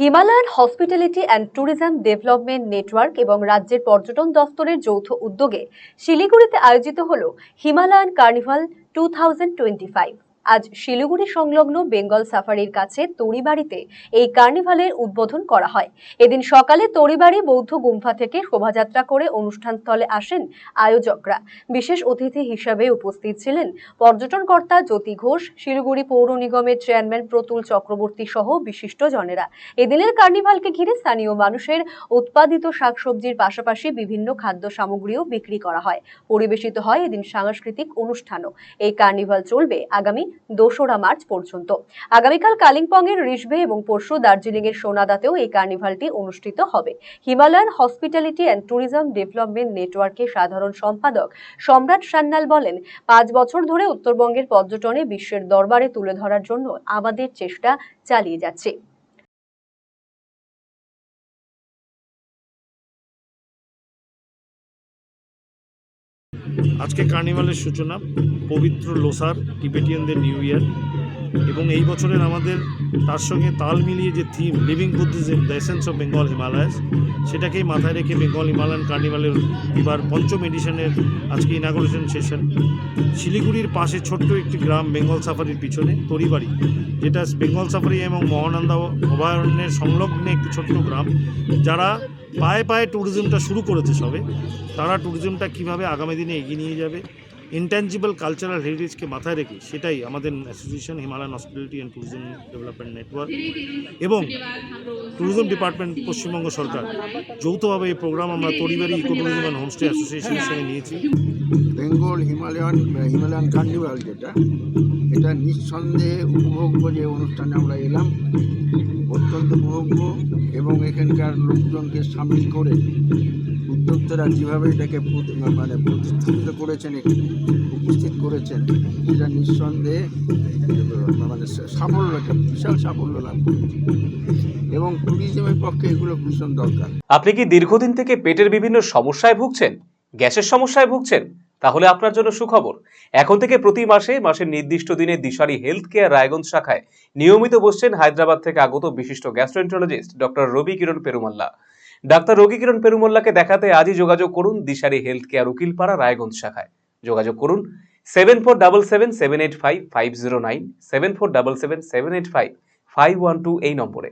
Himalayan hospitality and tourism development network এবং রাজ্যের পর্যটন দফতরের যৌথ উদ্যোগে শিলিগুড়িতে আয়োজিত হল হিমালয়ান কার্নিভাল 2025। আজ শিলিগুড়ি সংলগ্ন বেঙ্গল সাফারির কাছে তড়িবাড়িতে এই কার্নিভালের উদ্বোধন করা হয়। এদিন সকালে তড়িবাড়ি বৌদ্ধ গুম্ফা থেকে শোভাযাত্রা করে অনুষ্ঠানস্থলে আসেন আয়োজকরা। বিশেষ অতিথি হিসাবে উপস্থিত ছিলেন পর্যটন কর্তা জ্যোতি ঘোষ, শিলিগুড়ি পৌর নিগমের চেয়ারম্যান প্রতুল চক্রবর্তী সহ বিশিষ্ট জনেরা। এদিনের কার্নিভালকে ঘিরে স্থানীয় মানুষের উৎপাদিত শাকসবজির পাশাপাশি বিভিন্ন খাদ্য সামগ্রীও বিক্রি করা হয়। পরিবেশিত হয় এদিন সাংস্কৃতিক অনুষ্ঠানও। এই কার্নিভাল চলবে আগামী 2রা মার্চ পর্যন্ত। আগামীকাল কালিম্পং এর রিসবে এবং পরশু দার্জিলিং এর সোনাদাতেও এই কার্নিভালটি অনুষ্ঠিত হবে। Himalayan hospitality and tourism development নেটওয়ার্কের সাধারণ সম্পাদক সম্রাট সান্যাল বলেন, 5 বছর ধরে উত্তরবঙ্গের পর্যটনে বিশ্বের দরবারে তুলে ধরার জন্য আমাদের চেষ্টা চালিয়ে যাচ্ছে। আজকে কার্নিভালের সূচনা, পবিত্র লোসার, টিবেটিয়ানদের নিউ ইয়ার, এবং এই বছরের আমাদের তার সঙ্গে তাল মিলিয়ে যে theme living Buddhism the essence of Bengal Himalayas, সেটাকেই মাথায় রেখে বেঙ্গল হিমালয়ান কার্নিভালের এবার 5ম এডিশনের আজকে ইনাগুরেশন সেশন। শিলিগুড়ির পাশে ছোট্ট একটি গ্রাম বেঙ্গল সাফারির পিছনে তড়িবাড়ি, যেটা বেঙ্গল সাফারি এবং মহানন্দা অভয়ারণ্যের সংলগ্নে একটি ছোট্ট গ্রাম, যারা পায়ে পায়ে ট্যুরিজমটা শুরু করেছে সবে, তারা ট্যুরিজমটা কীভাবে আগামী দিনে এগিয়ে নিয়ে যাবে ইনট্যাঞ্জিবল কালচারাল হেরিটেজকে মাথায় রেখে, সেটাই আমাদের association Himalayan hospitality and tourism development network এবং ট্যুরিজম ডিপার্টমেন্ট পশ্চিমবঙ্গ সরকার যৌথভাবে এই প্রোগ্রাম আমরা তড়িবাড়ি ইকো ট্যুরিজম অ্যান্ড হোমস্টে অ্যাসোসিয়েশনের সঙ্গে নিয়েছি। বেঙ্গল হিমালয়ান কার্নিভাল এটা নিঃসন্দেহে উপভোগ্য যে অনুষ্ঠানে আমরা এলাম, অত্যন্ত উপভোগ্য, এবং এখানকার লোকজনকে সামিল করে উদ্যোক্তারা যেভাবে এটাকে প্রতিষ্ঠিত করেছেন, এখানে উপস্থিত করেছেন, এটা নিঃসন্দেহে সাফল্য, একটা বিশাল সাফল্য লাভ করেছে, এবং ট্যুরিজমের পক্ষে এগুলো ভীষণ দরকার। আপনি কি দীর্ঘদিন থেকে পেটের বিভিন্ন সমস্যায় ভুগছেন, গ্যাসের সমস্যায় ভুগছেন? তাহলে আপনার জন্য সুখবর। এখন থেকে প্রতি মাসের নির্দিষ্ট দিনে দিশারি হেলথ কেয়ার রায়গঞ্জ শাখায় নিয়মিত বসছেন হায়দ্রাবাদ থেকে আগত বিশিষ্ট গ্যাস্ট্রোএন্টারোলজিস্ট ডক্টর রবি কিরণ পেরুমাল্লা। ডাক্তার রবি কিরণ পেরুমাল্লাকে দেখাতে আজই যোগাযোগ করুন দিশারি হেলথ কেয়ার উকিলপাড়া রায়গঞ্জ শাখায়। যোগাযোগ করুন 7477785509, 7477785512 এই নম্বরে।